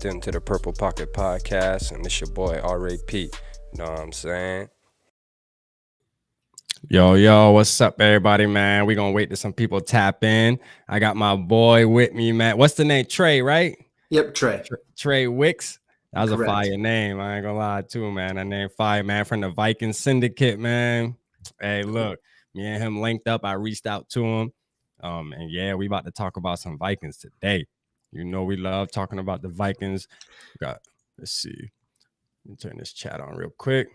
into the Purple Pocket Podcast, and it's your boy R.A. Pete. You know what I'm saying? Yo, what's up, everybody, man? We're gonna wait till some people tap in. I got my boy with me, man. What's the name? Trey, right? Yep, Trey. Trey Wicks. That was Correct. a fire name. I ain't gonna lie, too, man. That name fire, man, from the Vikings Syndicate, man. Hey, look, me and him linked up. I reached out to him. And yeah, we about to talk about some Vikings today. You know, we love talking about the Vikings. Let's see. Let me turn this chat on real quick.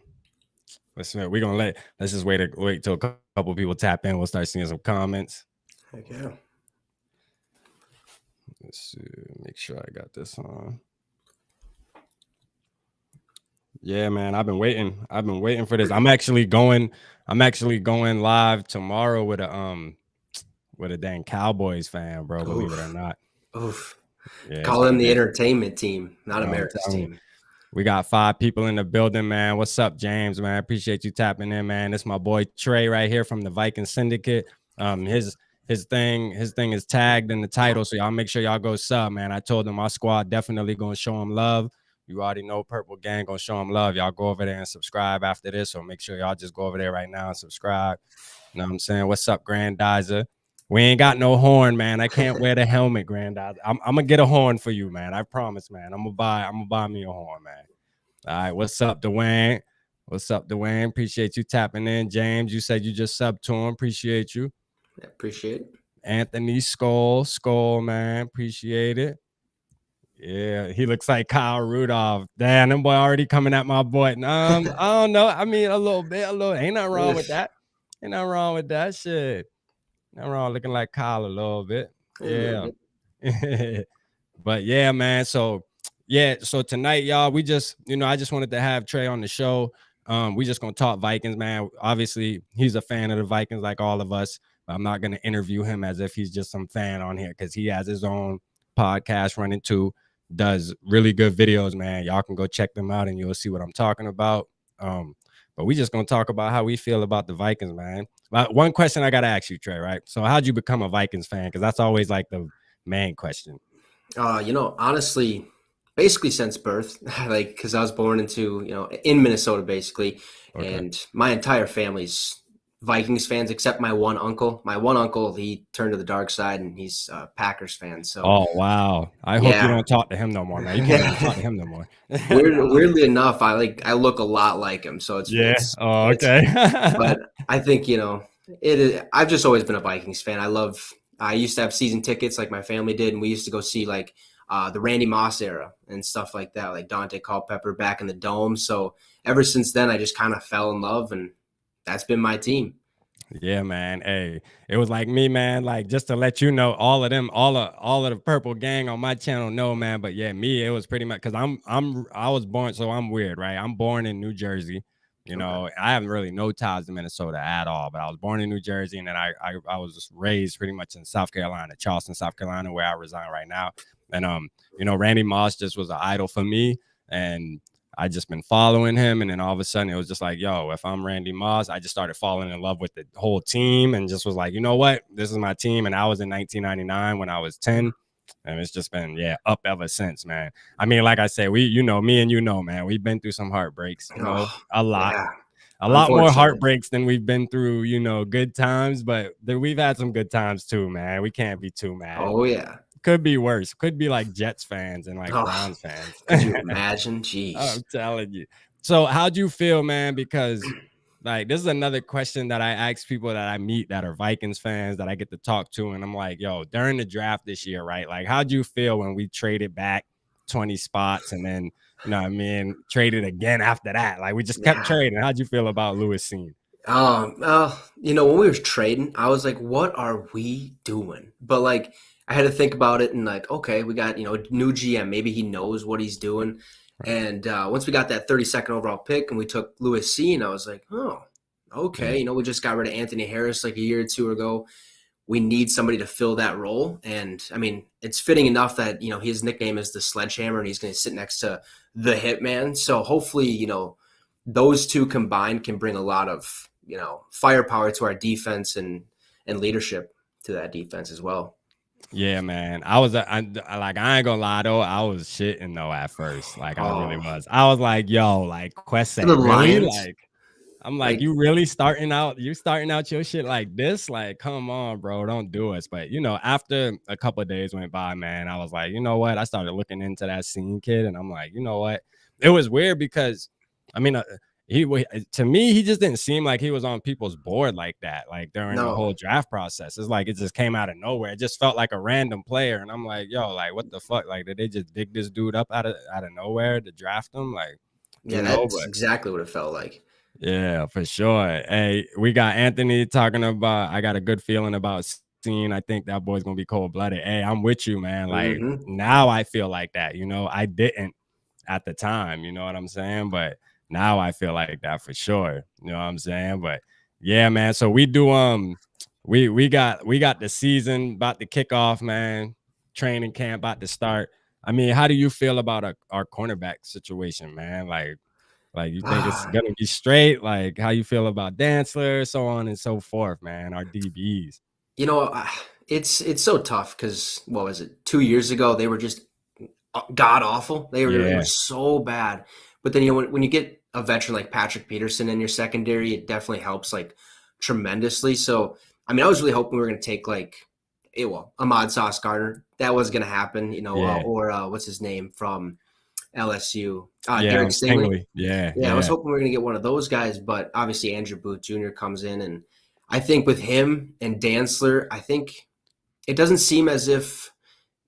Let's just wait till a couple people tap in. We'll start seeing some comments. Heck yeah. Let's see. Make sure I got this on. Yeah, man. I've been waiting for this. I'm actually going live tomorrow with a dang Cowboys fan, bro. Believe it or not. Oof. Yeah, Call them the entertainment team, not America's team. We got 5 people in the building, man. What's up, James, man? Appreciate you tapping in, man. This is my boy Trey right here from the Viking Syndicate. His thing is tagged in the title, so y'all make sure y'all go sub, man. I told him our squad definitely gonna show him love. You already know Purple Gang gonna show him love. Y'all go over there and subscribe after this, so make sure y'all just go over there right now and subscribe. You know what I'm saying? What's up, Grandizer? We ain't got no horn, man. I can't wear the helmet, Grandizer. I'm gonna get a horn for you, man. I promise, man. I'm gonna buy me a horn, man. All right, what's up, Dwayne? What's up, Dwayne? Appreciate you tapping in. James, you said you just subbed to him. Appreciate you. Yeah, appreciate it. Anthony Skull, man. Appreciate it. Yeah, he looks like Kyle Rudolph. Damn, them boy already coming at my boy. I don't know. I mean, a little. Ain't nothing wrong with that. Ain't nothing wrong with that shit. Nothing wrong looking like Kyle a little bit. Yeah. But yeah, man. So tonight, y'all, we just, I just wanted to have Trey on the show. We just gonna talk Vikings, man. Obviously, he's a fan of the Vikings, like all of us. I'm not gonna interview him as if he's just some fan on here, because he has his own podcast running too. Does really good videos, man. Y'all can go check them out and you'll see what I'm talking about. But we just gonna talk about how we feel about the Vikings, man. But one question I gotta ask you, Trey, right? So how'd you become a Vikings fan? Because that's always like the main question. Honestly, basically since birth, because I was born in Minnesota, basically, okay. And my entire family's Vikings fans, except my one uncle. My one uncle, he turned to the dark side, and he's a Packers fan. So, oh wow! I hope you don't talk to him no more. Now you can't even talk to him no more. Weirdly enough, I look a lot like him. So it's okay. But I think I've just always been a Vikings fan. I used to have season tickets like my family did, and we used to go see the Randy Moss era and stuff like that, like Dante Culpepper back in the Dome. So ever since then, I just kind of fell in love, and that's been my team. Yeah, man. Hey, it was like me, man. Like, just to let you know, all of the Purple Gang on my channel know, man. But yeah, me, it was pretty much because I was born, so I'm weird, right? I'm born in New Jersey. You know, I have really no ties to Minnesota at all, but I was born in New Jersey, and then I was just raised pretty much in South Carolina, Charleston, South Carolina, where I reside right now. And Randy Moss just was an idol for me, and I just been following him, and then all of a sudden it was just like, yo, if I'm Randy Moss, I just started falling in love with the whole team, and just was like, you know what, this is my team. And I was in 1999 when I was 10. And it's just been, up ever since, man. I mean, like I said, me and man, we've been through some heartbreaks, a lot. Yeah. A lot more heartbreaks than we've been through, good times. But we've had some good times too, man. We can't be too mad. Oh, yeah. Could be worse. Could be like Jets fans and like Browns fans. Could you imagine? Jeez. I'm telling you. So how'd you feel, man? Because like, this is another question that I ask people that I meet that are Vikings fans that I get to talk to. And I'm like, yo, during the draft this year, right? Like, how'd you feel when we traded back 20 spots and then, traded again after that? Like, we just kept trading. How'd you feel about Lewis Cine? When we were trading, I was like, what are we doing? But like, I had to think about it and like, okay, we got, new GM. Maybe he knows what he's doing. And once we got that 32nd overall pick and we took Lewis Cine, I was like, oh, okay. We just got rid of Anthony Harris like a year or two ago. We need somebody to fill that role. And I mean, it's fitting enough that, his nickname is the Sledgehammer and he's going to sit next to the Hitman. So hopefully, those two combined can bring a lot of, firepower to our defense and leadership to that defense as well. Yeah, man. I was, like, I ain't gonna lie though, I was shitting though at first. Like, I really Oh, was. I was like, yo, like, for the Quesse, really? Lions, Like, I'm like, like, you really starting out your shit like this? Like, come on, bro, don't do us. But after a couple of days went by, man, I was like, you know what? I started looking into that scene kid, and I'm like, you know what? It was weird because, I mean, to me, he just didn't seem like he was on people's board like that. Like during the no. whole draft process, it's like it just came out of nowhere. It just felt like a random player, and I'm like, yo, like, what the fuck? Like, did they just dig this dude up out of nowhere to draft him? Like, Yeah, that's but exactly what it felt like. yeah, for sure. Hey, we got Anthony talking about. I got a good feeling about Scene. I think that boy's gonna be cold blooded. Hey, I'm with you, man. Like Mhm. now, I feel like that. I didn't at the time. You know what I'm saying? But now I feel like that for sure. You know what I'm saying? But yeah, man. So we do. We got the season about to kick off, man. Training camp about to start. I mean, how do you feel about our cornerback situation, man? Like, you think it's Ah, gonna be straight? Like, how you feel about Dantzler, so on and so forth, man, our DBs. you know, it's so tough because what was it? 2 years ago, they were just god awful. They were Yeah, so bad. But then when you get a veteran like Patrick Peterson in your secondary, it definitely helps like tremendously. So I mean, I was really hoping we were going to take like, Ahmad Sauce Gardner. That was going to happen, yeah, or what's his name from LSU, yeah, Derek Stingley. Stingley. Yeah, Yeah, I was yeah, hoping we were going to get one of those guys, but obviously Andrew Booth Jr. comes in, and I think with him and Dantzler, I think it doesn't seem as if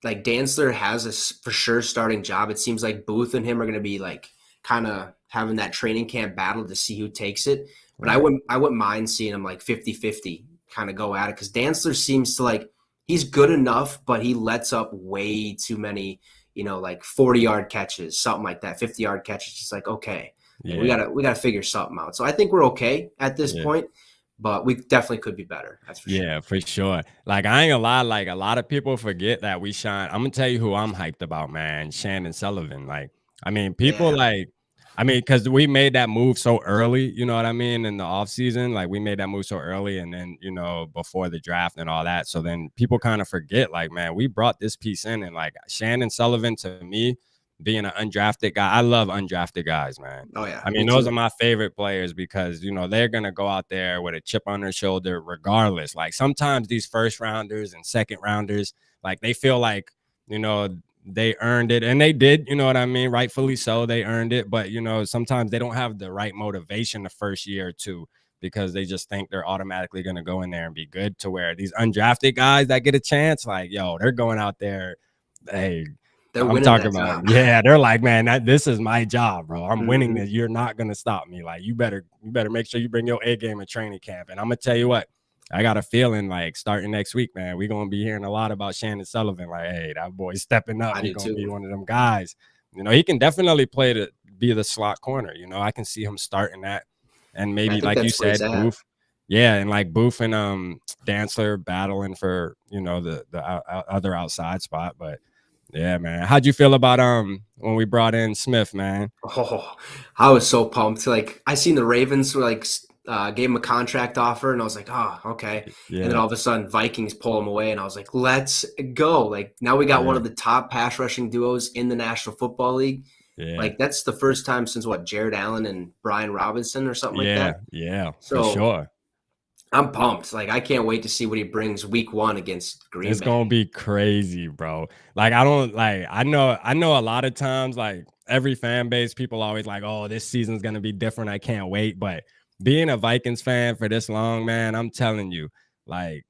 like Dantzler has a for sure starting job. It seems like Booth and him are going to be like kind of having that training camp battle to see who takes it. But I right. wouldn't mind seeing him like 50-50 kind of go at it because Dantzler seems to like he's good enough, but he lets up way too many, like 40-yard catches, something like that, 50-yard catches. It's like, okay, like we Yeah, gotta figure something out. So I think we're okay at this yeah. point, but we definitely could be better. That's for sure. Yeah, for sure. Like, I ain't gonna lie, like, a lot of people forget that we shine. I'm gonna tell you who I'm hyped about, man. Shannon Sullivan. Like, I mean, people Yeah. like, because we made that move so early, you know what I mean, in the offseason. Like, we made that move so early and then, before the draft and all that. So then people kind of forget, like, man, we brought this piece in, and like Shannon Sullivan, to me, being an undrafted guy, I love undrafted guys, man. Oh yeah. I Me mean, those are too. my favorite players because, they're going to go out there with a chip on their shoulder regardless. Like, sometimes these first rounders and second rounders, like, they feel like, you know, they earned it, and they did, you know what I mean? Rightfully so, they earned it. But, sometimes they don't have the right motivation the first year or two because they just think they're automatically going to go in there and be good, to where these undrafted guys that get a chance, like, yo, they're going out there. Hey, They're I'm winning talking that about, job. yeah, they're like, man, this is my job, bro. I'm winning Mhm. this. You're not gonna stop me. Like, you better make sure you bring your A game in training camp. And I'm gonna tell you what, I got a feeling like starting next week, man, we're gonna be hearing a lot about Shannon Sullivan. Like, hey, that boy's stepping up. I He do gonna be too. one of them guys. He can definitely be the slot corner. I can see him starting that. And I maybe, think like you that's where he's said, at. Booth. Yeah, and like Booth and Dantzler battling for, the other outside spot. But yeah, man. How'd you feel about when we brought in Smith, man? Oh, I was so pumped. Like I seen the Ravens were like gave him a contract offer, and I was like, oh, okay. And then Yeah, all of a sudden, Vikings pull him away, and I was like, let's go. Like now we got one yeah, of the top pass rushing duos in the National Football League. yeah, Like that's the first time since what Jared Allen and Brian Robinson or something like yeah, that. yeah, for So sure. I'm pumped. Like I can't wait to see what he brings Week 1 against Green It's Bay. gonna be crazy, bro. Like, I don't like I know a lot of times, like, every fan base, people always like, oh, this season's gonna be different. I can't wait. But being a Vikings fan for this long, man, I'm telling you, like,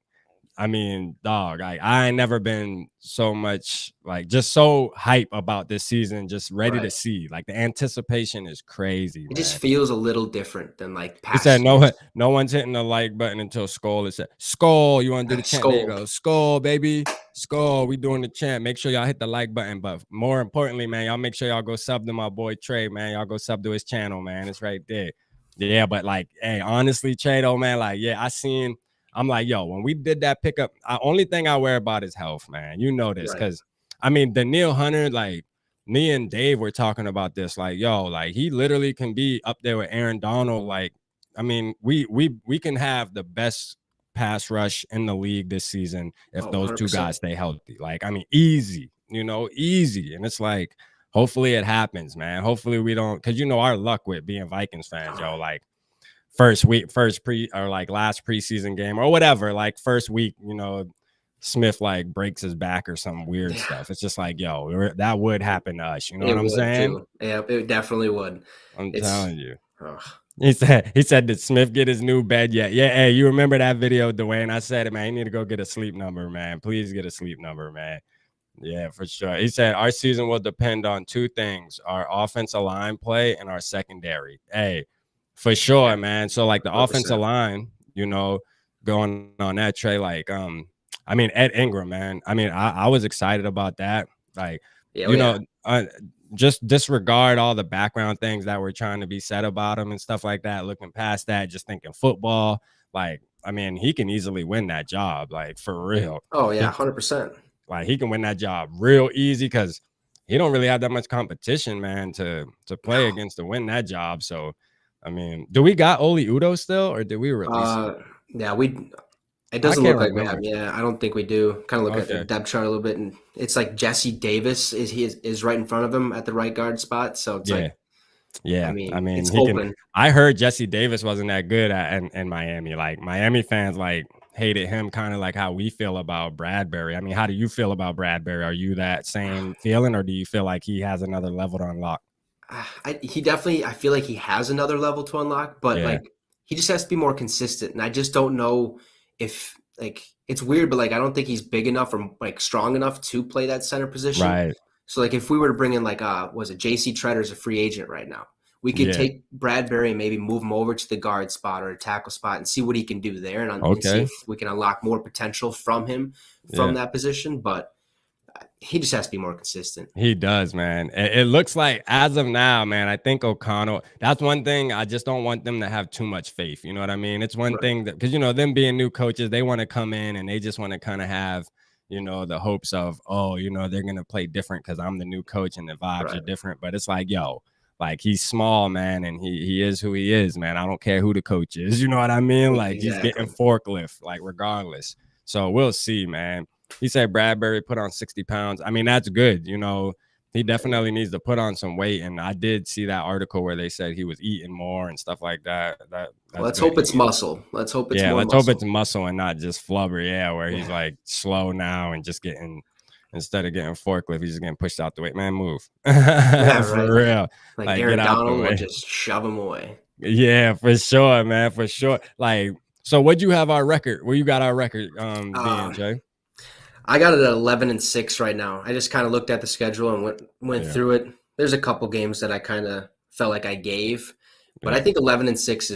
I mean, dog, I ain't never been so much, like, just so hype about this season, just ready to Right. see. Like, the anticipation is crazy, It just man. feels a little different than like It said past no, years. no one's hitting the like button until Skull. It said Skull. You want to do the chant? There you Scold. go. Skull, baby. Skull. We doing the chant. Make sure y'all hit the like button. But more importantly, man, y'all make sure y'all go sub to my boy Trey, man. Y'all go sub to his channel, man. It's right there. Yeah, but like, hey, honestly, Trey, though, man, like, yeah, I'm like, yo, when we did that pickup, only thing I worry about is health, man. You know this, Right. because I mean, Daniil Hunter, like, me and Dave were talking about this, like, yo, like, he literally can be up there with Aaron Donald. Like, I mean, we can have the best pass rush in the league this season if Oh, those two 100%. guys stay healthy. Like, I mean, easy, easy. And it's like, hopefully it happens, man. Hopefully we don't, because our luck with being Vikings fans, yo, like last preseason game or whatever, like first week, Smith like breaks his back or some weird Yeah, stuff. It's just like, yo, that would happen to us. You know it what I'm would saying? too. Yeah, it definitely would. I'm It's telling you. ugh. He said, did Smith get his new bed yet? Yeah, hey, you remember that video, Dwayne? I said it, man. You need to go get a sleep number, man. Please get a sleep number, man. Yeah, for sure. He said our season will depend on two things: our offensive line play and our secondary. Hey, for sure, Yeah, man. So like the offensive 100%. line, going on that Trey, like I mean Ed Ingram, man. I mean, I was excited about that. Like, Yeah, oh, you yeah. know, just disregard all the background things that were trying to be said about him and stuff like that. Looking past that, just thinking football. Like, I mean, he can easily win that job, like for real. Oh, yeah, He 100%. like he can win that job real easy because he don't really have that much competition, man, to play No. against to win that job. So, I mean, do we got Oli Udo still, or did we release him? Yeah, it I doesn't can't look like we have. remember. Yeah, I don't think we do. Kind of look at the Okay. depth chart a little bit, and it's like Jesse Davis is right in front of him at the right guard spot. So it's Yeah. like, I Yeah. I mean, mean, it's he can. open. I heard Jesse Davis wasn't that good in Miami. Like Miami fans like hated him kind of like how we feel about Bradbury. I mean, how do you feel about Bradbury? Are you that same feeling, or do you feel like he has another level to unlock? He definitely, I feel like he has another level to unlock, but Yeah. like he just has to be more consistent. And I just don't know if like it's weird, but like I don't think he's big enough or like strong enough to play that center position. Right. So like if we were to bring in like was it JC Tretter's a free agent right now? We could Yeah. take Bradbury and maybe move him over to the guard spot or a tackle spot and see what he can do there and see Okay. if we can unlock more potential from him from Yeah. that position. But he just has to be more consistent. He does, man. It looks like as of now, man, I think O'Connell, that's one thing. I just don't want them to have too much faith. You know what I mean? It's one Right, thing that, because, them being new coaches, they want to come in and they just want to kind of have, the hopes of, oh, they're going to play different because I'm the new coach and the vibes are right. different. But it's like, yo, like he's small, man, and he is who he is, man. I don't care who the coach is. You know what I mean? Like he's getting Exactly. forklift, like regardless. So we'll see, man. He said Bradbury put on 60 pounds. I mean, that's good. He definitely needs to put on some weight. And I did see that article where they said he was eating more and stuff like that. That's Let's good. hope it's muscle. Let's hope it's Yeah, more let's hope it's muscle. muscle and not just flubber. Yeah, where he's Yeah. like slow now and just instead of getting forklift, he's just getting pushed out the way. Man, move. Yeah, For right. real. Like Like, get Aaron out the Donald will way. just shove him away. Yeah, for sure, man. For sure. Like, so what'd you have our record? Where you got our record being, Jay? I got it at 11-6 right now. I just kind of looked at the schedule and went Yeah. through it. There's a couple games that I kind of felt like I gave, but I Yeah. think 11-6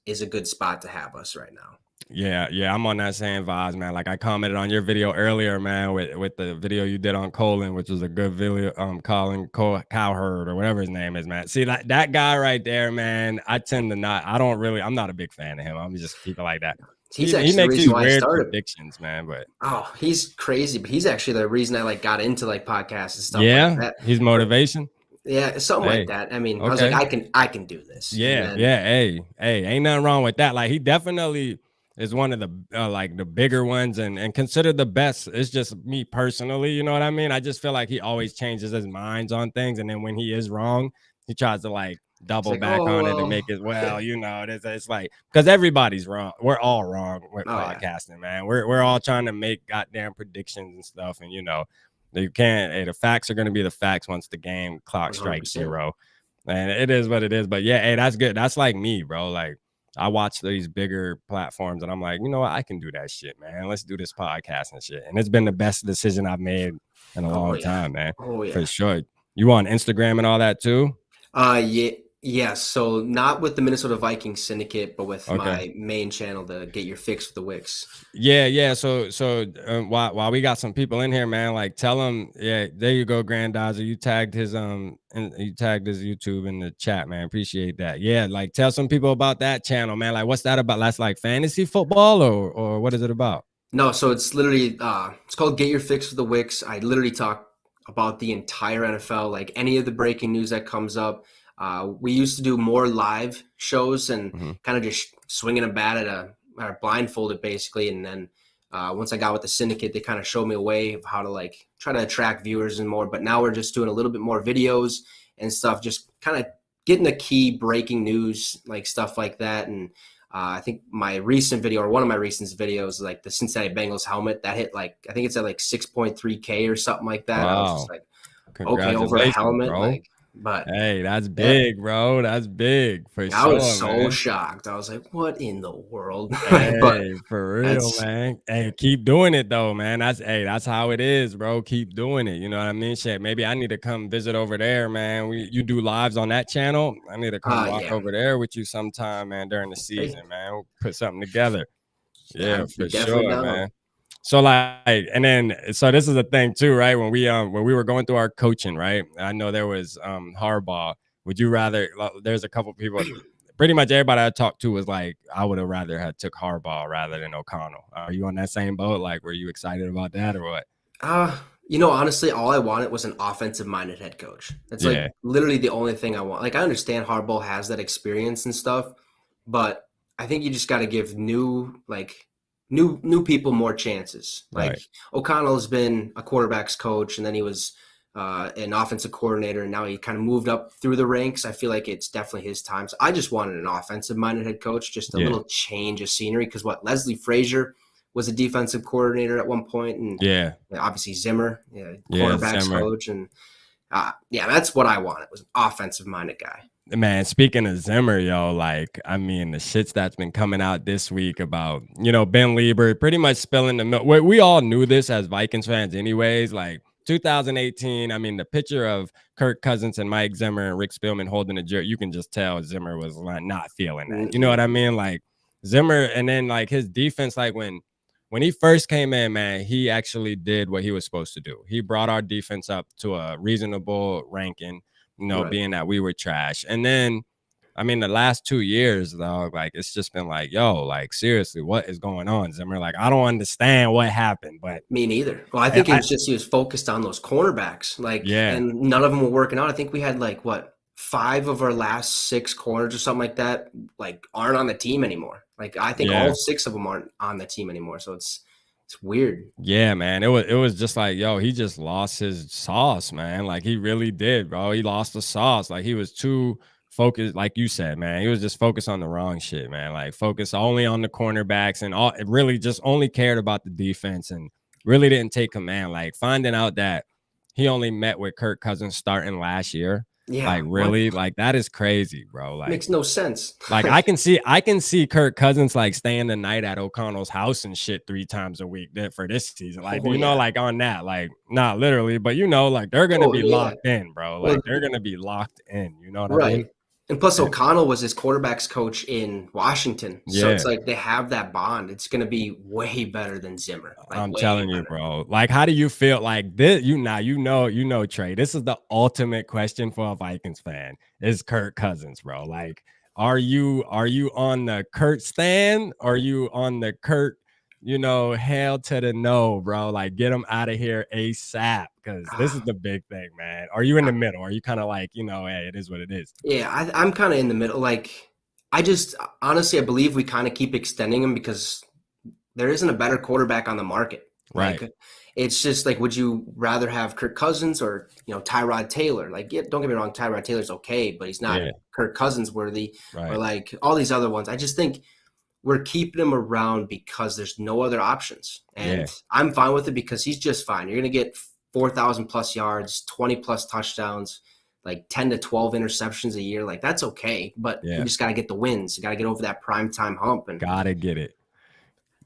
is a good spot to have us right now. Yeah, I'm on that same vibes, man. Like I commented on your video earlier, man, with the video you did on Colin, which was a good video. Colin Cowherd or whatever his name is, man. See that guy right there, man. I'm not a big fan of him. I'm just keep it like that. He's He actually the makes reason these why I weird started. predictions, man. But Oh, he's crazy, but he's actually the reason I like got into like podcasts and stuff like yeah, that. he's But motivation. yeah, something like Hey, that. I mean, I was like, okay. I can do this, and then Yeah. Hey, ain't nothing wrong with that. Like he definitely is one of the like the bigger ones and considered the best. It's just me personally, you know what I mean? I just feel like he always changes his minds on things, and then when he is wrong, he tries to like it's double like, back oh on it and well, make it it's like because everybody's wrong. We're all wrong with oh yeah, podcasting, man. We're all trying to make goddamn predictions and stuff, and you can't. Hey, the facts are gonna be the facts once the game clock strikes 100%. zero. And it is what it is. But yeah, hey, that's good. That's like me, bro. Like I watch these bigger platforms and I'm like, you know what? I can do that shit, man. Let's do this podcast and shit. And it's been the best decision I've made in a Oh long yeah, time, man. oh For yeah. sure. You on Instagram and all that too? Yeah, yes. So not with the Minnesota Vikings syndicate, but with Okay. my main channel to get your fix with the Wicks. Yeah. So while we got some people in here, man, like tell them, yeah, there you go, Grandizer. You tagged his and you tagged his YouTube in the chat, man. Appreciate that. Yeah, like tell some people about that channel, man. Like what's that about? That's like fantasy football or what is it about? No, so it's literally it's called Get Your Fix with the Wicks. I literally talk about the entire NFL, like any of the breaking news that comes up. We used to do more live shows and Mm-hmm. kind of just swinging a bat at a or blindfolded basically, and then once I got with the syndicate, they kind of showed me a way of how to like try to attract viewers and more. But now we're just doing a little bit more videos and stuff, just kind of getting the key breaking news, like stuff like that. And I think my recent video, or one of my recent videos, like the Cincinnati Bengals helmet that hit like, I think it's at like 6.3K or something like that. I was just Wow. like, okay, over a Congratulations, helmet, bro. like, but Hey, that's yeah, big, bro. That's big for I was sure, so man. shocked. I was like, what in the world? But Hey, for real, that's man. Hey, keep doing it though, man. That's how it is, bro. Keep doing it. You know what I mean? Shit, maybe I need to come visit over there, man. You do lives on that channel. I need to come walk yeah, over there with you sometime, man, during the hey, season, man. We'll put something together. Yeah, I'd be for definitely sure, down. man. So like, and then so this is the thing too, right? When we were going through our coaching, right? I know there was Harbaugh. Would you rather? There's a couple people. Pretty much everybody I talked to was like, I would have rather had took Harbaugh rather than O'Connell. Are you on that same boat? Like, were you excited about that or what? Honestly, all I wanted was an offensive-minded head coach. It's like Yeah, literally the only thing I want. Like I understand Harbaugh has that experience and stuff, but I think you just got to give new people more chances. Like right. O'Connell has been a quarterbacks coach, and then he was an offensive coordinator, and now he kind of moved up through the ranks. I feel like it's definitely his time. So I just wanted an offensive-minded head coach, just a Yeah, little change of scenery. Because Leslie Frazier was a defensive coordinator at one point, and yeah, obviously Zimmer, yeah. quarterbacks Zimmer. coach, and that's what I wanted, was an offensive-minded guy. Man, speaking of Zimmer, yo, like, I mean, the shits that's been coming out this week about, Ben Lieber pretty much spilling the milk. We all knew this as Vikings fans, anyways. Like 2018, I mean, the picture of Kirk Cousins and Mike Zimmer and Rick Spielman holding a jersey, you can just tell Zimmer was like not feeling that. You know what I mean? Like Zimmer, and then like his defense, like when he first came in, man, he actually did what he was supposed to do. He brought our defense up to a reasonable ranking, Right. being that we were trash. And then, I mean, the last 2 years, though, like it's just been like, yo, like seriously, what is going on, Zimmer? Like, I don't understand what happened, but Me neither. Well, I I, think it I was just he was focused on those cornerbacks, yeah, and none of them were working out. I think we had like what 5 of our last 6 corners or something like that, like aren't on the team anymore. Like I think yeah. all 6 of them aren't on the team anymore. So it's weird. Yeah, man. It was just like, yo, he just lost his sauce, man. Like he really did, bro. He lost the sauce. Like he was too focused, like you said, man. He was just focused on the wrong shit, man. Like focused only on the cornerbacks and all, it really just only cared about the defense and really didn't take command. Like finding out that he only met with Kirk Cousins starting last year. Yeah, Like what really, like that is crazy, bro. makes no sense. Like I can see Kirk Cousins like staying the night at O'Connell's house and shit 3 times a week for this season. Like, Oh yeah. like on that, like not literally, but like they're gonna Oh be yeah. locked in, bro. Well, Like they're gonna be locked in. You know what I mean? right. And plus, And O'Connell was his quarterbacks coach in Washington. So yeah, it's like they have that bond. It's going to be way better than Zimmer. Like, I'm way telling you, better. bro. Like, how do you feel like this? Trey. This is the ultimate question for a Vikings fan. Is Kirk Cousins, bro? Like, are you on the Kurt stand? Are you on the Kurt, hell to the no, bro? Like, get him out of here ASAP. Because this is Ah, the big thing, man. Are you in the middle? Are you kind of like, hey, it is what it is? yeah, I'm kind of in the middle. Like, I just honestly, I believe we kind of keep extending him because there isn't a better quarterback on the market. Right. Like, it's just like, would you rather have Kirk Cousins or Tyrod Taylor? Like, yeah, don't get me wrong, Tyrod Taylor's okay, but he's not Yeah. Kirk Cousins worthy, or Right. like all these other ones. I just think we're keeping him around because there's no other options, Yeah. and I'm fine with it because he's just fine. You're gonna get 4,000 plus yards, 20 plus touchdowns, like 10 to 12 interceptions a year. Like that's okay, but we Yeah. just got to get the wins. You got to get over that prime time hump, and Gotta get it.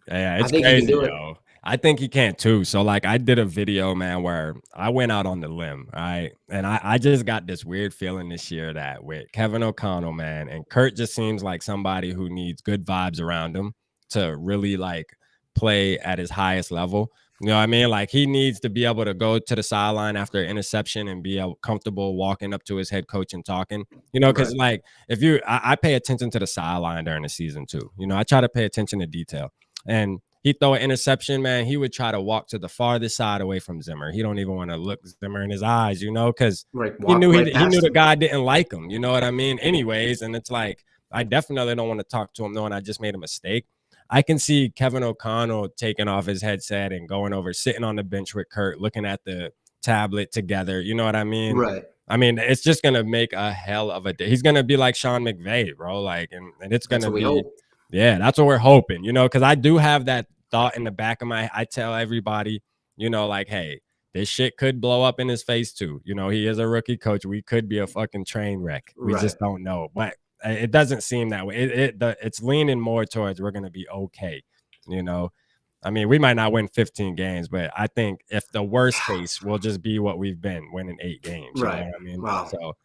Yeah, I it's think he can crazy, do it. yo. I think he can too. So like I did a video, man, where I went out on the limb, right? And I just got this weird feeling this year that with Kevin O'Connell, man, and Kurt just seems like somebody who needs good vibes around him to really like play at his highest level. You know what I mean? Like he needs to be able to go to the sideline after an interception and be comfortable walking up to his head coach and talking. Because Right. like if I pay attention to the sideline during the season too. I try to pay attention to detail. And he throw an interception, man. He would try to walk to the farthest side away from Zimmer. He don't even want to look Zimmer in his eyes, because Like he walk knew right he knew past the him. guy didn't like him. You know what I mean? Anyways, and it's like I definitely don't want to talk to him knowing I just made a mistake. I can see Kevin O'Connell taking off his headset and going over, sitting on the bench with Kurt, looking at the tablet together. You know what I mean? Right. I mean, it's just gonna make a hell of a day. He's gonna be like Sean McVay, bro. Like, and it's That's gonna what we be, hope. yeah, that's what we're hoping, because I do have that thought in the back of I tell everybody, like, hey, this shit could blow up in his face too. He is a rookie coach. We could be a fucking train wreck. We Right. just don't know. But it doesn't seem that way. It's leaning more towards we're gonna be okay. I mean, we might not win 15 games, but I think if the worst case will just be what we've been, winning 8 games. You know Right. what I mean? Wow. So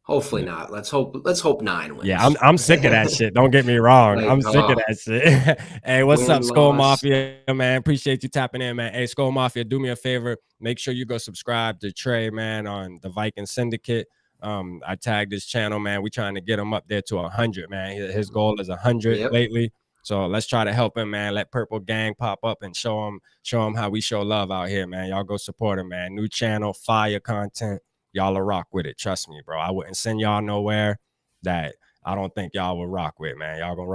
Hopefully not. Let's hope 9 yeah, wins. I'm sick of that shit. Don't get me wrong. Like, I'm sick of that shit. Hey, what's up, win, Skull loss. Mafia, man? Appreciate you tapping in, man. Hey, Skull Mafia, do me a favor. Make sure you go subscribe to Trey, man, on the Viking Syndicate. I tagged his channel, man. We trying to get him up there to 100, man. His goal is 100 Yep. lately. So let's try to help him, man. Let Purple Gang pop up and show him how we show love out here, man. Y'all go support him, man. New channel, fire content. Y'all will rock with it. Trust me, bro. I wouldn't send y'all nowhere that I don't think y'all will rock with, man. Y'all gonna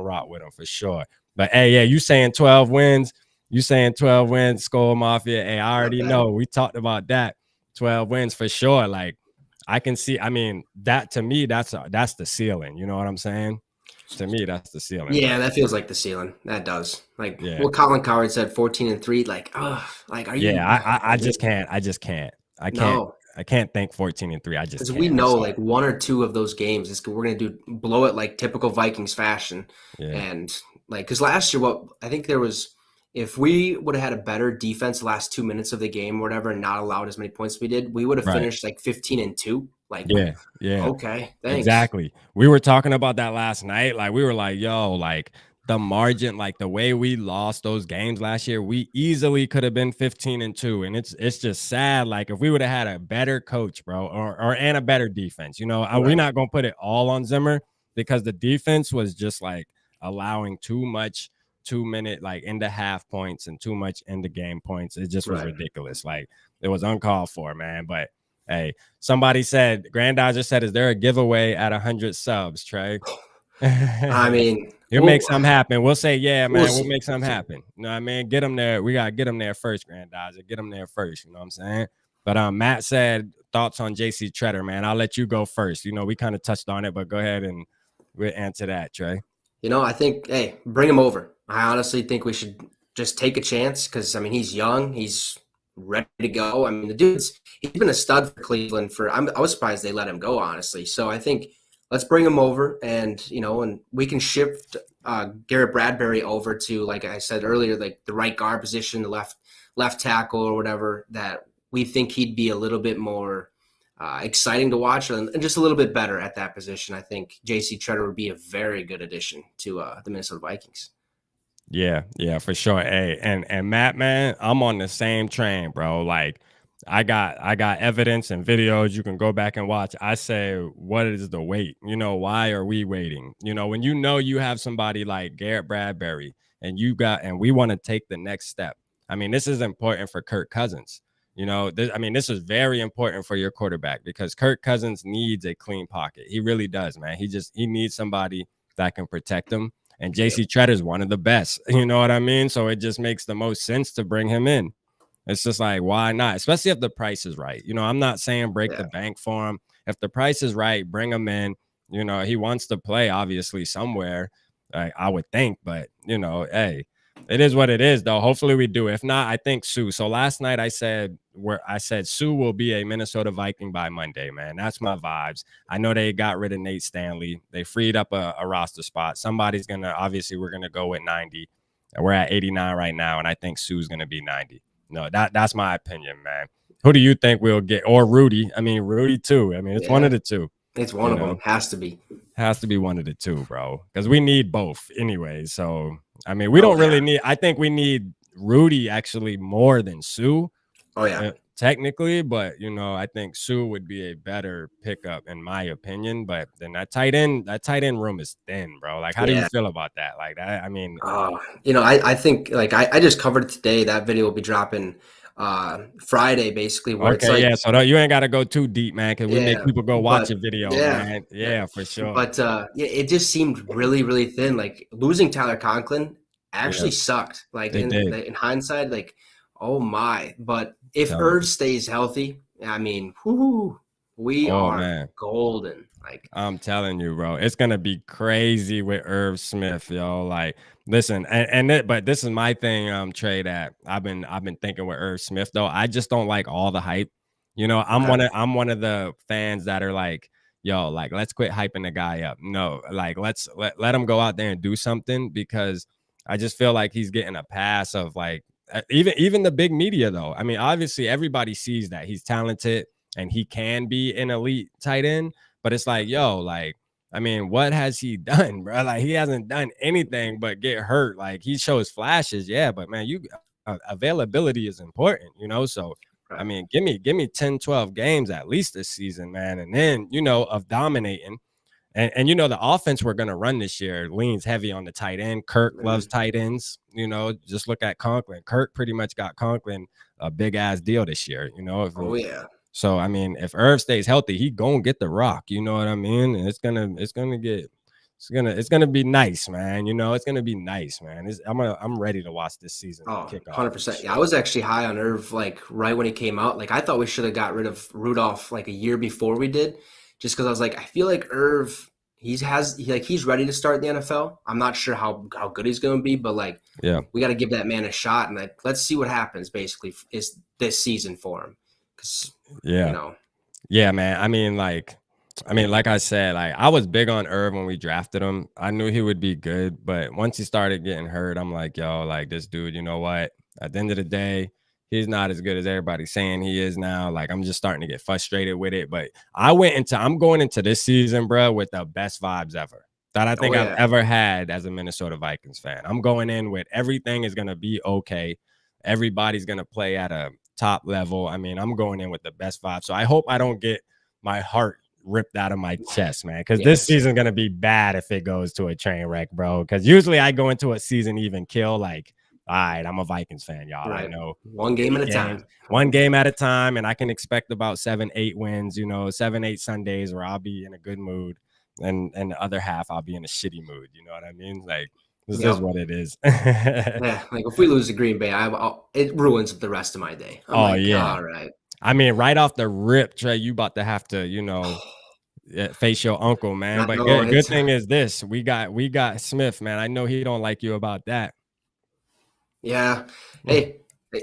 rock with them for sure. But hey, yeah, you saying 12 wins? Skull Mafia. Hey, I already know. We talked about that. 12 wins for sure. Like, I can see. I mean, that to me, that's the ceiling. You know what I'm saying? To me, that's the ceiling. Yeah, that feels like the ceiling. That does. Like, yeah. what Colin Cowherd said, 14-3. Like, are you? Yeah, I just can't. No. I can't think 14-3. I just Because can't. we know like 1 or 2 of those games we're gonna blow it like typical Vikings fashion. Yeah. And like, because last year, I think there was, if we would have had a better defense the last 2 minutes of the game or whatever, and not allowed as many points as we did, we would have finished like 15-2. Like, yeah. Okay, thanks. Exactly. We were talking about that last night. Like, we were like, yo, like the margin, like the way we lost those games last year, we easily could have been 15-2. And it's just sad. Like, if we would have had a better coach, bro, and a better defense, we're not gonna put it all on Zimmer, because the defense was just like allowing too much 2-minute like into half points and too much into game points. It just was ridiculous. Like, it was uncalled for, man. But hey, somebody said, Grandizer said, is there a giveaway at 100 subs, Trey? I mean, he'll make something happen. We'll say, yeah, man, we'll see. make something happen. You know what I mean? Get them there. We got to get them there first, Grandizer. Get them there first. You know what I'm saying? But Matt said, thoughts on JC Treader, man. I'll let you go first. We kind of touched on it, but go ahead and we'll answer that, Trey. I think, hey, bring him over. I honestly think we should just take a chance because, I mean, he's young. He's ready to go. I mean, he's been a stud for Cleveland I was surprised they let him go, honestly. So I think let's bring him over and we can shift Garrett Bradbury over to, like I said earlier, like the right guard position, the left tackle or whatever, that we think he'd be a little bit more exciting to watch and just a little bit better at that position. I think JC Treader would be a very good addition to the Minnesota Vikings. Yeah, for sure. Hey, and Matt, man, I'm on the same train, bro. Like, I got evidence and videos you can go back and watch. I say, what is the wait? Why are we waiting? When you have somebody like Garrett Bradbury and we want to take the next step. I mean, this is important for Kirk Cousins. This is very important for your quarterback because Kirk Cousins needs a clean pocket. He really does, man. He needs somebody that can protect him. And JC Treader is one of the best. You know what I mean? So it just makes the most sense to bring him in. It's just like, why not? Especially if the price is right. I'm not saying break the bank for him. If the price is right, bring him in. He wants to play, obviously, somewhere, I would think. But, hey, it is what it is, though. Hopefully we do. If not, I think Sue. So last night I said Sue will be a Minnesota Viking by Monday, man. That's my vibes. I know they got rid of Nate Stanley. They freed up a roster spot. Somebody's going to, obviously, we're going to go with 90. We're at 89 right now, and I think Sue's going to be 90. No, that's my opinion, man. Who do you think we'll get? Or Rudy. I mean, Rudy, too. I mean, it's one of the two. It's one of them. Has to be. Has to be one of the two, bro. Because we need both anyway. So, I mean, we don't really need – I think we need Rudy actually more than Sue. Oh, yeah. Technically, but, I think Sue would be a better pickup in my opinion. But then that tight end room is thin, bro. Like, how do you feel about that? Like, I mean – I think, like, I just covered it today. That video will be dropping Friday, basically, where it's Okay, like, yeah. So you ain't got to go too deep, man, because we make yeah, people go watch but your videos, yeah, man. yeah. Yeah, for sure. But yeah, it just seemed really, really thin. Like losing Tyler Conklin Yeah, actually sucked. Like it did. in hindsight, like oh my. But if Tell Irv you. stays healthy, I mean, whoo, we Oh are man. golden. Like I'm telling you, bro, it's gonna be crazy with Irv Smith, yo. Like, listen, but this is my thing, Trey. That I've been thinking with Irv Smith though. I just don't like all the hype. You know, okay, I'm one of the fans that are like, yo, like let's quit hyping the guy up. No, like let him go out there and do something because I just feel like he's getting a pass of like even the big media though. I mean, obviously everybody sees that he's talented and he can be an elite tight end. But it's like, yo, like, I mean, what has he done, bro? Like, he hasn't done anything but get hurt. Like, he shows flashes, yeah, but man, availability is important, you know? So, I right. mean, give me 10, 12 games at least this season, man. And then, you know, of dominating. And you know, the offense we're gonna run this year leans heavy on the tight end. Kirk loves Mhm. tight ends. You know, just look at Conklin. Kirk pretty much got Conklin a big ass deal this year. You know, if Oh yeah. so I mean, if Irv stays healthy, he gonna get the rock. You know what I mean? And it's gonna be nice, man. You know, it's gonna be nice, man. I'm ready to watch this season Oh, kick off for 100%. Yeah, I sure. was actually high on Irv like right when he came out. Like I thought we should have got rid of Rudolph like a year before we did, just because I was like, I feel like Irv he's ready to start in the NFL. I'm not sure how good he's going to be, but like Yeah, we got to give that man a shot and like let's see what happens. Basically, is this season for him? Because you yeah. know, Yeah, man. I mean, like I said, like I was big on Irv when we drafted him. I knew he would be good, but once he started getting hurt, I'm like, yo, like this dude, you know what? At the end of the day, he's not as good as everybody's saying he is now. Like I'm just starting to get frustrated with it. But I'm going into this season, bro, with the best vibes ever that I oh think I've yeah, ever had as a Minnesota Vikings fan. I'm going in with everything is gonna be okay. Everybody's gonna play at a top level. I mean, I'm going in with the best vibe. So I hope I don't get my heart ripped out of my chest, man. Because yeah, this same. season's gonna be bad if it goes to a train wreck, bro. Because usually I go into a season even kill like, all right, I'm a Vikings fan, y'all. I Right, know one game at 8 a games, time. one game at a time, and I can expect about 7, 8 wins. You know, 7, 8 Sundays where I'll be in a good mood, and the other half I'll be in a shitty mood. You know what I mean? Like this is Yep. what it is. Yeah, like if we lose to Green Bay, it ruins the rest of my day. I'm Oh like, yeah. all right. I mean, right off the rip, Trey, you about to have to, you know, face your uncle, man. I But know good it's thing is this: we got Smith, man. I know he don't like you about that. yeah. Hey,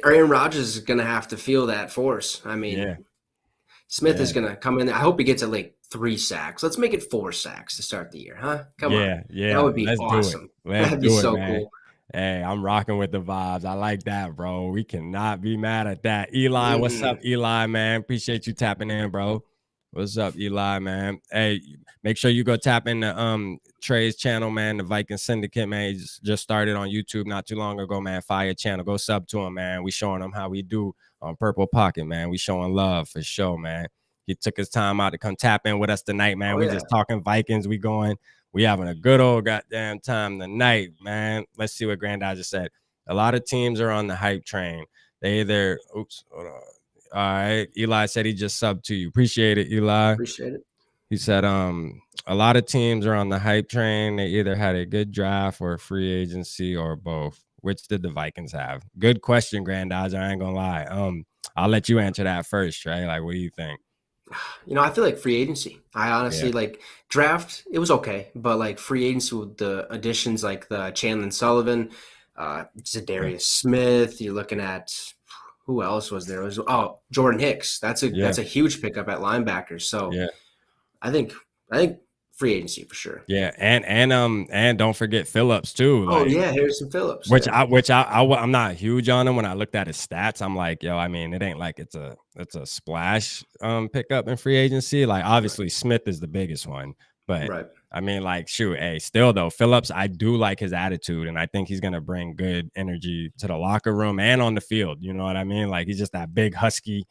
Aaron Rodgers is gonna have to feel that force. I mean, Yeah, Smith is yeah, gonna come in. I hope he gets at like 3 sacks. Let's make it 4 sacks to start the year, huh? Come on, yeah, that yeah. would be Let's do it. awesome. Let's That'd be do it, so man. cool. Hey, I'm rocking with the vibes. I like that, bro. We cannot be mad at that. Eli, what's up, Mm-mm. Eli, man? Appreciate you tapping in, bro. What's up, Eli, man? Hey, make sure you go tap in the Trey's channel, man. The Viking Syndicate, man. He just started on YouTube not too long ago, man. Fire channel. Go sub to him, man. We showing him how we do on Purple Pocket, man. We showing love for sure, man. He took his time out to come tap in with us tonight, man. Oh We yeah, just talking Vikings. We having a good old goddamn time tonight, man. Let's see what Granddad just said. A lot of teams are on the hype train. They either, oops, hold on. All right. Eli said he just subbed to you. Appreciate it, Eli. appreciate it. He said, a lot of teams are on the hype train. They either had a good draft or a free agency or both. Which did the Vikings have? Good question, Granddad. I ain't gonna lie. I'll let you answer that first, Trey. Like, what do you think? I feel like free agency. I Yeah. honestly like draft. It was okay, but like free agency with the additions like the Chandler Sullivan, Yeah. Zadarius Smith. You're looking at who else was there? It was Jordan Hicks. Yeah. That's a huge pickup at linebacker. So Yeah. I think I think free agency for sure. Yeah. And don't forget Phillips too. Oh Like, yeah, Harrison Phillips. Yeah, I'm not huge on him. When I looked at his stats, I'm like, yo, I mean, it ain't like it's a splash pickup in free agency. Like right, obviously Smith is the biggest one, but right. I mean, like, shoot, hey, still though, Phillips, I do like his attitude, and I think he's gonna bring good energy to the locker room and on the field. You know what I mean? Like he's just that big husky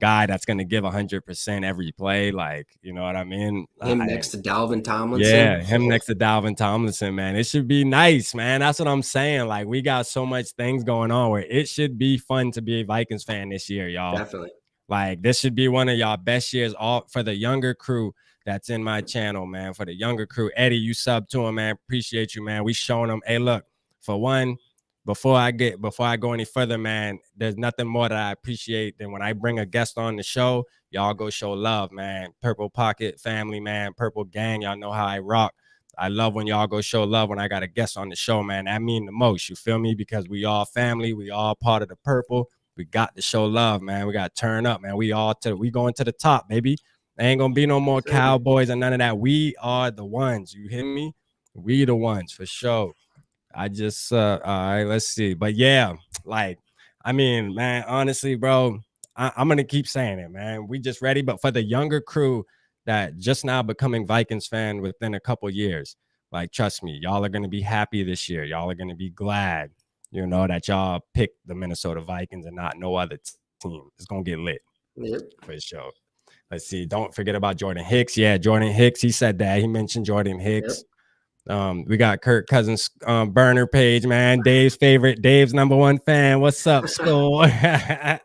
guy that's gonna give 100% every play. Like, you know what I mean? Him next to Dalvin Yeah, Tomlinson. him next to Dalvin Tomlinson, man. It should be nice, man. That's what I'm saying. Like, we got so much things going on where it should be fun to be a Vikings fan this year, y'all. Definitely. Like, this should be one of y'all best years all for the younger crew that's in my channel, man. For the younger crew. Eddie, you sub to him, man. Appreciate you, man. We showing them, hey, look, for one, before I go any further, man, there's nothing more that I appreciate than when I bring a guest on the show. Y'all go show love, man. Purple Pocket family, man. Purple Gang, y'all know how I rock. I love when y'all go show love when I got a guest on the show, man. That mean the most, you feel me? Because we all family, we all part of the purple. We got to show love, man. We got to turn up, man. We going to the top, baby. There ain't gonna be no more Cowboys and none of that. We are the ones. You hear me? We the ones for sure. I just all right, let's see. But yeah, like, I mean, man, honestly, bro, I'm gonna keep saying it, man. We just ready. But for the younger crew that just now becoming Vikings fan within a couple years, like, trust me, y'all are gonna be happy this year. Y'all are gonna be glad, you know, that y'all picked the Minnesota Vikings and not no other team. It's gonna get lit. Yep. For sure. Let's see. Don't forget about Jordan Hicks. Yeah, Jordan Hicks. He said that. He mentioned Jordan Hicks. Yep. We got Kirk Cousins burner page, man. Dave's favorite, Dave's #1 fan. What's up, school? That's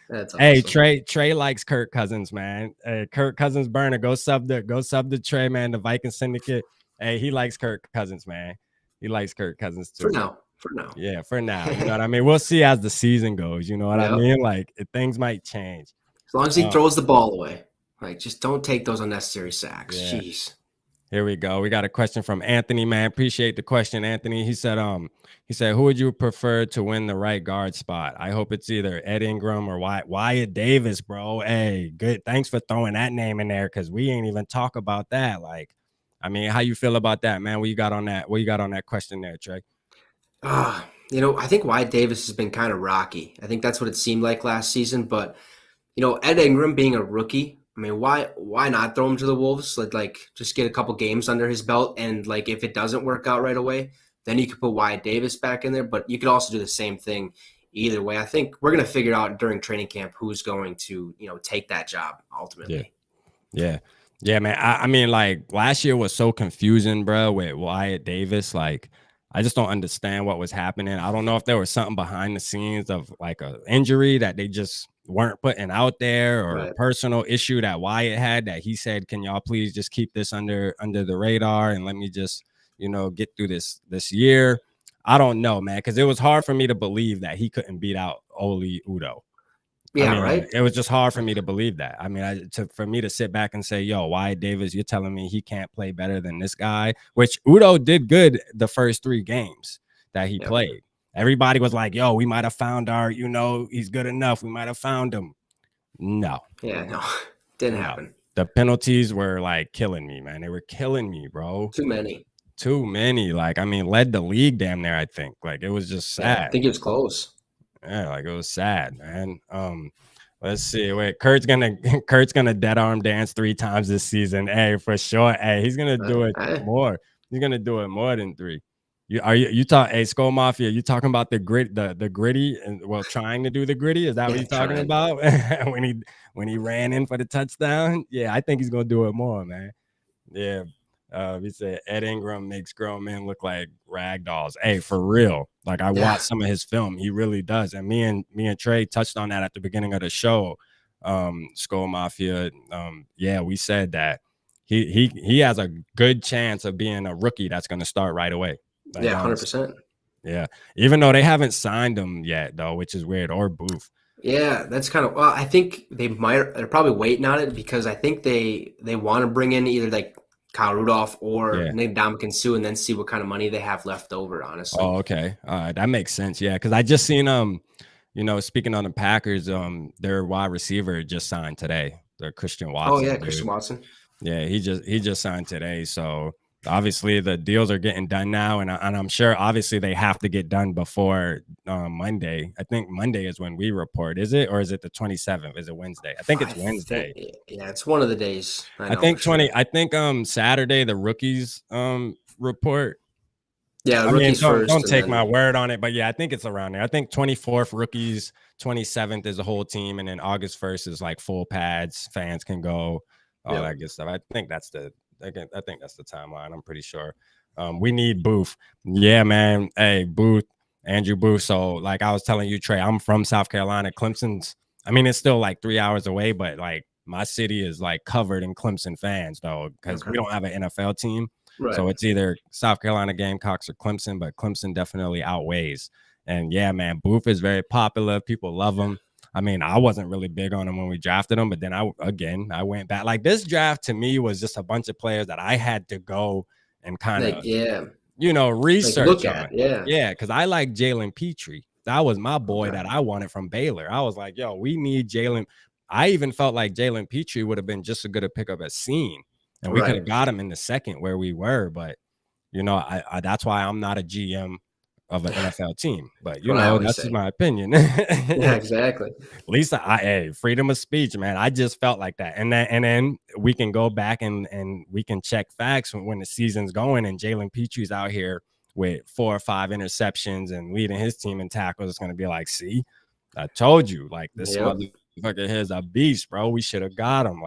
awesome. Hey, Trey likes Kirk Cousins, man. Hey, Kirk Cousins burner. Go sub the Trey, man. The Viking Syndicate. Hey, he likes Kirk Cousins, man. He likes Kirk Cousins too. For now. Yeah, for now. You know what I mean? We'll see as the season goes. You know what I mean? Like, things might change. As long as he throws the ball away. Like, just don't take those unnecessary sacks. Yeah. Jeez. Here we go. We got a question from Anthony, man. Appreciate the question, Anthony. He said, who would you prefer to win the right guard spot? I hope it's either Ed Ingram or Wyatt Davis, bro. Hey, good. Thanks for throwing that name in there because we ain't even talk about that. Like, I mean, how you feel about that, man? What you got on that? What you got on that question there, Trey? You know, I think Wyatt Davis has been kind of rocky. I think that's what it seemed like last season. But, you know, Ed Ingram being a rookie, I mean, why not throw him to the Wolves? Like just get a couple games under his belt, and like if it doesn't work out right away, then you could put Wyatt Davis back in there. But you could also do the same thing either way. I think we're gonna figure out during training camp who's going to, you know, take that job ultimately. Yeah, man. I mean, like last year was so confusing, bro, with Wyatt Davis. Like, I just don't understand what was happening. I don't know if there was something behind the scenes of like an injury that they just weren't putting out there, or a personal issue that Wyatt had that he said, can y'all please just keep this under the radar and let me just, you know, get through this year. I don't know, man, because it was hard for me to believe that he couldn't beat out Oli Udoh. Yeah, I mean, right. It was just hard for me to believe that. I mean, for me to sit back and say, yo, Wyatt Davis, you're telling me he can't play better than this guy, which Udoh did good the first 3 games that he played. Everybody was like, yo, we might have found our, you know, he's good enough. We might have found him. No. Yeah, no, didn't happen. The penalties were like killing me, man. They were killing me, bro. Too many. Like, I mean, led the league damn near, I think. Like, it was just sad. Yeah, I think it was close. Yeah, like it was sad, man. Let's see. Wait, Kurt's gonna dead arm dance 3 times this season. Hey, for sure. Hey, he's gonna do it more. He's gonna do it more than 3. You talk? Hey, Skull Mafia, you talking about the gritty and trying to do the gritty? Is that what you're talking about? when he ran in for the touchdown? Yeah, I think he's gonna do it more, man. Yeah. We said Ed Ingram makes grown men look like rag dolls. Hey, for real. Like, I watched some of his film. He really does. And me and Trey touched on that at the beginning of the show. Skull Mafia. Yeah, we said that he has a good chance of being a rookie that's going to start right away. Like, 100%. Yeah, even though they haven't signed him yet, though, which is weird. Or Booth. Yeah, that's kind of. Well, I think they're probably waiting on it because I think they want to bring in either like Kyle Rudolph or Nick Ndamukong Suh and then see what kind of money they have left over, honestly. Oh, okay. All right. That makes sense. Yeah. Cause I just seen, you know, speaking on the Packers, their wide receiver just signed today. The Christian Watson. Oh yeah. Christian Watson. Yeah. He just signed today. So obviously the deals are getting done now. And I'm sure obviously they have to get done before Monday. I think Monday is when we report. Is it, or is it the 27th? Is it Wednesday? I think it's Wednesday. Yeah, it's one of the days. I think Saturday the rookies report. Yeah, I mean, rookies first, don't and take then my word on it, but yeah, I think it's around there. I think 24th rookies, 27th is a whole team, and then August 1st is like full pads. Fans can go, all that good stuff. I think that's the timeline. I'm pretty sure. We need Booth. Yeah, man. Hey, Booth, Andrew Booth. So, like I was telling you, Trey, I'm from South Carolina. Clemson's. I mean, it's still like 3 hours away, but like my city is like covered in Clemson fans, though, because we don't have an NFL team. right. So it's either South Carolina Gamecocks or Clemson, but Clemson definitely outweighs. And yeah, man, Booth is very popular. People love him. I mean, I wasn't really big on him when we drafted him, but then I went back. Like this draft to me was just a bunch of players that I had to go and kind of, research look on. at, yeah, because I like Jalen Petrie. That was my boy that I wanted from Baylor. I was like, yo, we need Jalen. I even felt like Jalen Petrie would have been just as good a pickup as Seen. And we could have got him in the second where we were, but I that's why I'm not a GM of an NFL team. But that's just my opinion. Yeah, exactly. At least freedom of speech, man. I just felt like that. And then we can go back and we can check facts when the season's going and Jalen Petrie's out here with 4 or 5 interceptions and leading his team in tackles. It's gonna be like, see, I told you, like this motherfucker here's a beast, bro. We should have got him.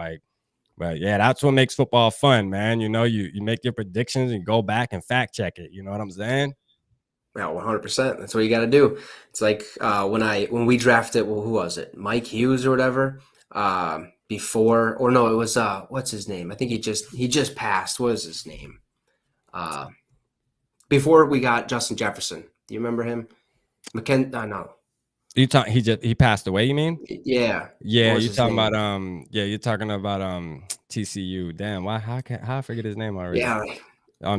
But yeah, that's what makes football fun, man. You make your predictions and go back and fact check it. You know what I'm saying? Yeah, 100%. That's what you got to do. It's like when we drafted, well, who was it? Mike Hughes or whatever. Before, or no, it was what's his name? I think he just passed. What is his name? Before we got Justin Jefferson. Do you remember him? No. He passed away, you mean? Yeah. You're talking about TCU. Damn, how I forget his name already? Yeah.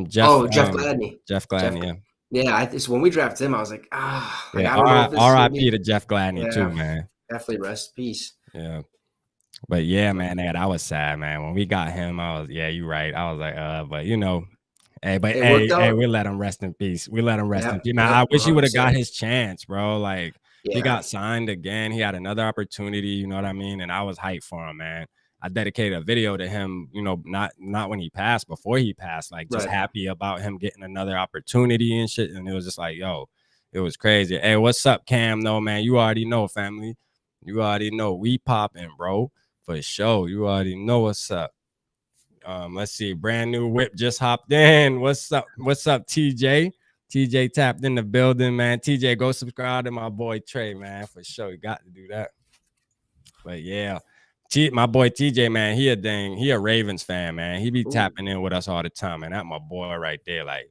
Jeff Gladney. Jeff Gladney, yeah. Yeah, so when we drafted him, I was like, I don't know if this RIP to Jeff Gladney too, man. Definitely rest in peace. Yeah. But yeah, man, I was sad, man. When we got him, you're right. I was like, but we let him rest in peace. We let him rest in peace. Now, I wish he would have got his chance, bro. Like, he got signed again. He had another opportunity, you know what I mean? And I was hyped for him, man. I dedicated a video to him, not when he passed, before he passed, like just happy about him getting another opportunity and shit. And it was just like, yo, it was crazy. Hey, what's up, Cam? No, man, you already know, family. You already know we popping, bro, for sure. You already know what's up. Let's see. Brand new whip just hopped in. What's up? What's up, TJ? TJ tapped in the building, man. TJ, go subscribe to my boy Trey, man, for sure. You got to do that. But yeah. My boy TJ, man, he a Ravens fan, man. He be tapping in with us all the time, man. That my boy right there, like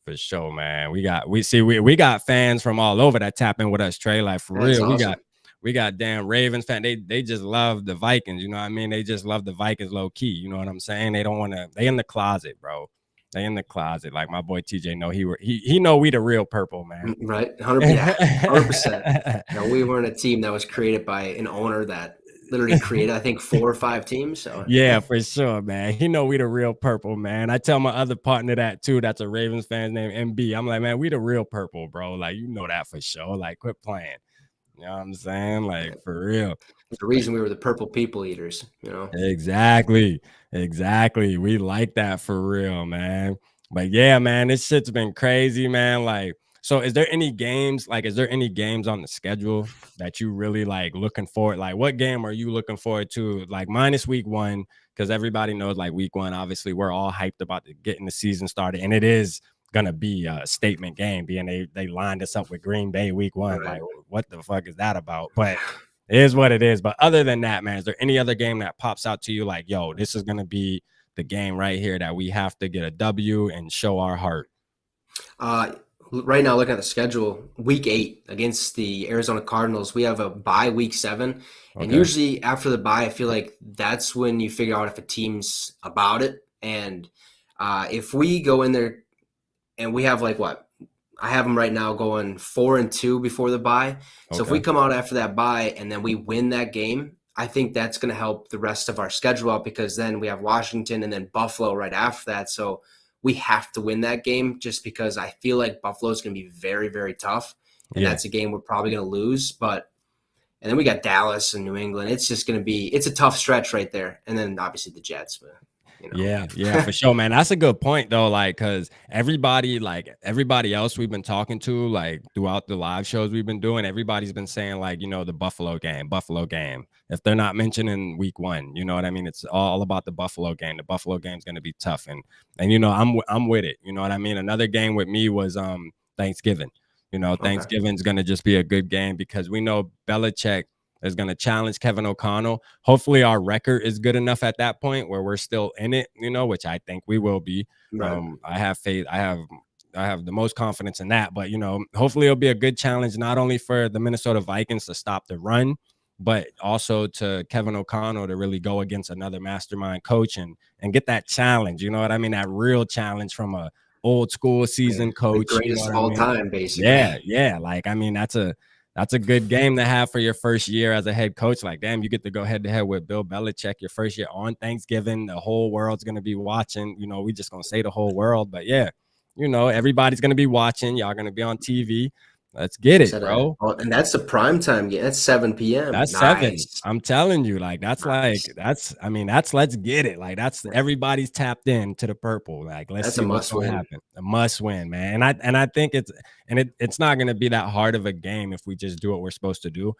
for sure, man. We got fans from all over that tap in with us, Trey. Like for real, awesome. we got damn Ravens fan. They just love the Vikings, you know what I mean? They just love the Vikings low key, you know what I'm saying? They don't want to. They in the closet, bro. They in the closet. Like my boy TJ know he know we the real purple, man. Right, 100%. We weren't a team that was created by an owner that literally created, I think, 4 or 5 teams. So yeah, for sure, man. He know we the real purple, man. I tell my other partner that too. That's a Ravens fan named MB. I'm like, man, we the real purple, bro. Like, you know that for sure. Like, quit playing. You know what I'm saying? Like, for real. There's a reason we were the purple people eaters, Exactly. We like that for real, man. But yeah, man, this shit's been crazy, man. Like, so is there any games on the schedule that you really like looking forward? Like, what game are you looking forward to? Like, minus week 1, because everybody knows like week 1, obviously we're all hyped about getting the season started, and it is gonna be a statement game, being they lined us up with Green Bay week 1. Right. Like, what the fuck is that about? But it is what it is. But other than that, man, is there any other game that pops out to you like, yo, this is gonna be the game right here that we have to get a W and show our heart? Right now, looking at the schedule, week 8 against the Arizona Cardinals, we have a bye week 7. And usually after the bye, I feel like that's when you figure out if a team's about it. And if we go in there and we have I have them right now going 4-2 before the bye. So if we come out after that bye and then we win that game, I think that's going to help the rest of our schedule out, because then we have Washington and then Buffalo right after that. So we have to win that game, just because I feel like Buffalo is going to be very, very tough. And that's a game we're probably going to lose. And then we got Dallas and New England. It's just going to be – it's a tough stretch right there. And then obviously the Jets. But you know. Yeah, for sure, man. That's a good point though. Like, cause everybody else we've been talking to, like throughout the live shows we've been doing, everybody's been saying like, the Buffalo game, Buffalo game. If they're not mentioning week 1, you know what I mean? It's all about the Buffalo game. The Buffalo game's gonna be tough, and I'm with it. You know what I mean? Another game with me was Thanksgiving. Okay. Thanksgiving's gonna just be a good game because we know Belichick is going to challenge Kevin O'Connell. Hopefully our record is good enough at that point where we're still in it, which I think we will be. Right. I have faith. I have the most confidence in that, but hopefully it'll be a good challenge, not only for the Minnesota Vikings to stop the run, but also to Kevin O'Connell to really go against another mastermind coach and get that challenge. You know what I mean? That real challenge from a old school seasoned The coach. You know greatest what of I all mean? time, basically. Yeah. Like, I mean, that's a good game to have for your first year as a head coach. Like, damn, you get to go head to head with Bill Belichick your first year on Thanksgiving. The whole world's going to be watching. We just going to say the whole world. But yeah, everybody's going to be watching. Y'all going to be on TV. Let's get it, bro. And that's the prime time game. That's 7 p.m. That's 7. Nice. I'm telling you, like Nice. that's let's get it. Like that's everybody's tapped in to the purple. Like let's That's a see what's must gonna win. happen. A must win, man. And I think it's not gonna be that hard of a game if we just do what we're supposed to do.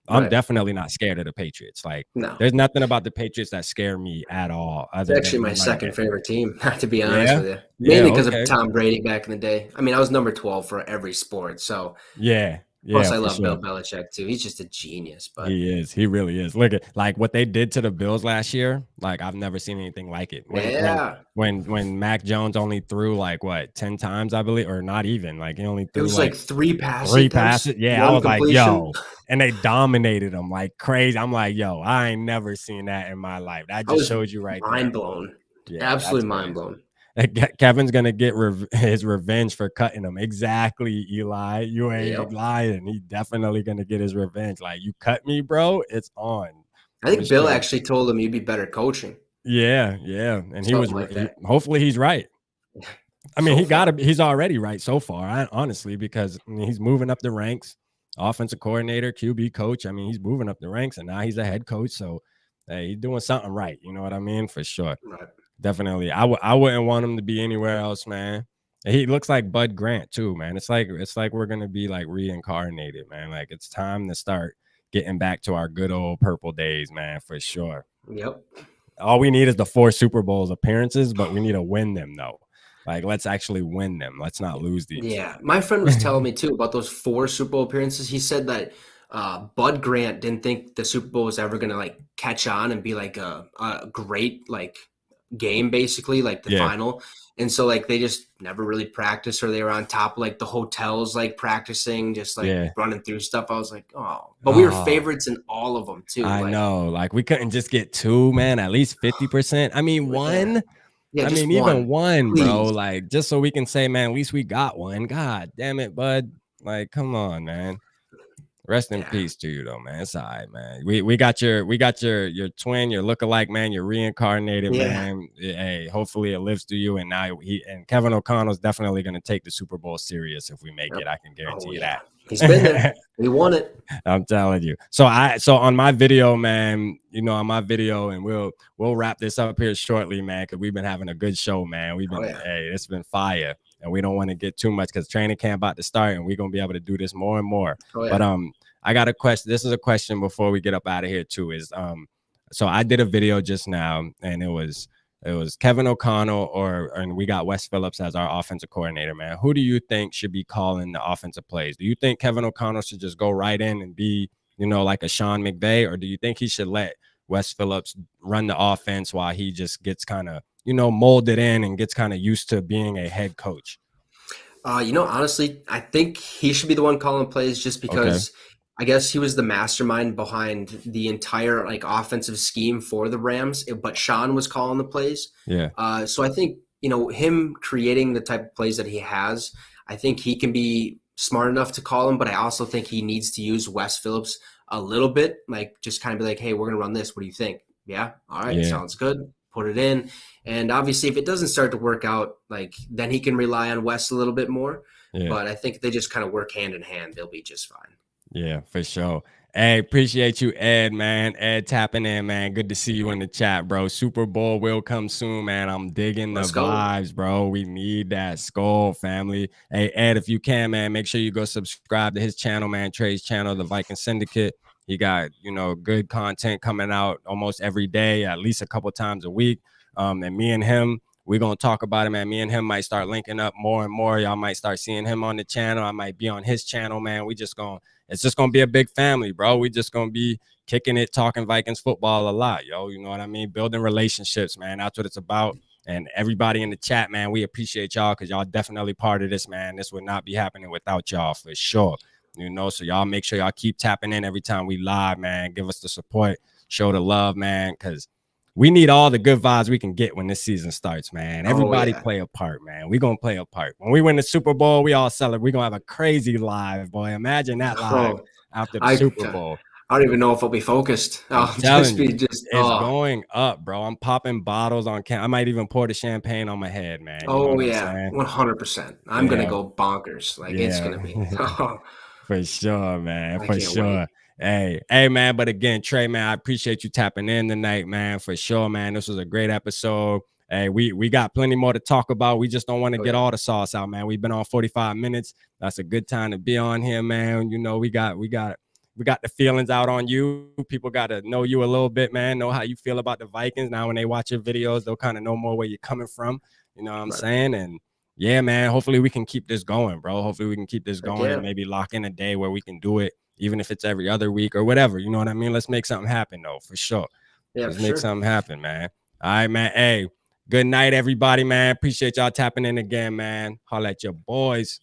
I'm Right. definitely not scared of the Patriots. Like No. there's nothing about the Patriots that scare me at all, It's other actually than the my run second game. favorite team, to be honest Yeah, with you. yeah, Mainly because of okay, Tom Brady back in the day. I mean, I was number 12 for every sport. So, yeah, plus, I for love sure. Bill Belichick, too. He's just a genius. But He is. He really is. Look at like what they did to the Bills last year. Like I've never seen anything like it. yeah, When Mac Jones only threw like what 10 times, I believe, or not even like he only it threw was like like 3 pass 3 passes. attempts, Yeah, I one was like, completion. yo, and they dominated him like crazy. I'm like, yo, I ain't never seen that in my life. That I just was shows you right there. mind blown. Yeah, that's Absolutely mind crazy. blown. Kevin's gonna get his revenge for cutting him. Exactly, Eli. You ain't Yep. lying. He definitely gonna get his revenge. Like you cut me, bro. It's on. I I'm gonna think Bill show you. actually told him you'd be better coaching. Yeah, and he was. Something like that. Hopefully, he's right. I mean, So far. he's already right so far, honestly, because he's moving up the ranks. Offensive coordinator, QB coach. I mean, he's moving up the ranks, and now he's a head coach. So, hey, he's doing something right. You know what I mean? For sure. Right. Definitely. I wouldn't want him to be anywhere else, man. He looks like Bud Grant too, man. It's like we're gonna be like reincarnated, man. Like it's time to start getting back to our good old purple days, man, for sure. Yep. All we need is the 4 Super Bowls appearances, but we need to win them though. Like let's actually win them. Let's not lose these. Yeah. My friend was telling me too about those 4 Super Bowl appearances. He said that Bud Grant didn't think the Super Bowl was ever gonna like catch on and be like a great like game, basically, like the Yeah, final. And so like they just never really practiced, or they were on top of like the hotels, like practicing, just like yeah. running through stuff. I was like, oh, but we were Oh, favorites in all of them too. I Like, know. Like we couldn't just get 2, man. At least 50%. I mean, yeah, 1. yeah, I just mean, even one, 1, bro, please. like just so we can say, man, at least we got 1. God damn it, bud. Like, come on, man. Rest in Yeah, peace to you though, man. It's all right, man. We got your twin, your lookalike, man, your reincarnated, yeah. man. Hey, hopefully it lives through you. And now and Kevin O'Connell's definitely gonna take the Super Bowl serious if we make Yep. it. I can Oh guarantee you yeah, that. he's been there. He won it. I'm telling you. So on my video, man, on my video, and we'll wrap this up here shortly, man, because we've been having a good show, man. Oh yeah. Hey, it's been fire. And we don't want to get too much because training camp about to start, and we're gonna be able to do this more and more. Oh But yeah. I got a question. This is a question before we get up out of here too. Is so I did a video just now, and it was Kevin O'Connell and we got Wes Phillips as our offensive coordinator, man. Who do you think should be calling the offensive plays? Do you think Kevin O'Connell should just go right in and be, like a Sean McVay, or do you think he should let Wes Phillips run the offense while he just gets kind of, molded in and gets kind of used to being a head coach? Honestly, I think he should be the one calling plays, just Okay. because I guess he was the mastermind behind the entire like offensive scheme for the Rams, but Sean was calling the plays. Yeah. So I think, him creating the type of plays that he has, I think he can be smart enough to call them, but I also think he needs to use Wes Phillips a little bit, like just kind of be like, hey, we're going to run this. What do you think? Yeah. All right. Yeah. Sounds good. Put it in. And obviously, if it doesn't start to work out, like then he can rely on Wes a little bit more. Yeah. But I think they just kind of work hand in hand. They'll be just fine. Yeah, for sure. Hey, appreciate you, Ed, man. Ed tapping in, man. Good to see you in the chat, bro. Super Bowl will come soon, man. I'm digging the Let's go. vibes, bro. We need that skull, family. Hey, Ed, if you can, man, make sure you go subscribe to his channel, man. Trey's channel, the Viking Syndicate. He got, good content coming out almost every day, at least a couple times a week. And me and him, we're gonna talk about it, man. Me and him might start linking up more and more. Y'all might start seeing him on the channel. I might be on his channel, man. It's just gonna be a big family, bro. We just gonna be kicking it, talking Vikings football a lot, yo. You know what I mean? Building relationships, man. That's what it's about. And everybody in the chat, man, we appreciate y'all because y'all definitely part of this, man. This would not be happening without y'all for sure. So y'all make sure y'all keep tapping in every time we live, man. Give us the support, show the love, man, because we need all the good vibes we can get when this season starts, man. Everybody play a part, man. We're going to play a part. When we win the Super Bowl, we all celebrate. We're going to have a crazy live, boy. Imagine that live after the Super Bowl. I don't even know if I'll be focused. I'll just be it's going up, bro. I'm popping bottles on camera. I might even pour the champagne on my head, man. Oh, yeah, 100%. I'm going to go bonkers. Like, it's going to be. For sure, man. For sure. Wait. Hey, man. But again, Trey, man, I appreciate you tapping in tonight, man. For sure, man. This was a great episode. Hey, we got plenty more to talk about. We just don't want to get all the sauce out, man. We've been on 45 minutes. That's a good time to be on here, man. We got the feelings out on you. People got to know you a little bit, man. Know how you feel about the Vikings. Now, when they watch your videos, they'll kind of know more where you're coming from. You know what I'm saying? And yeah, man, hopefully we can keep this going, bro. Hopefully we can keep this going and maybe lock in a day where we can do it, even if it's every other week or whatever. You know what I mean? Let's make something happen, though, for sure. Yeah, Let's make something happen, man. All right, man. Hey, good night, everybody, man. Appreciate y'all tapping in again, man. Holla at your boys.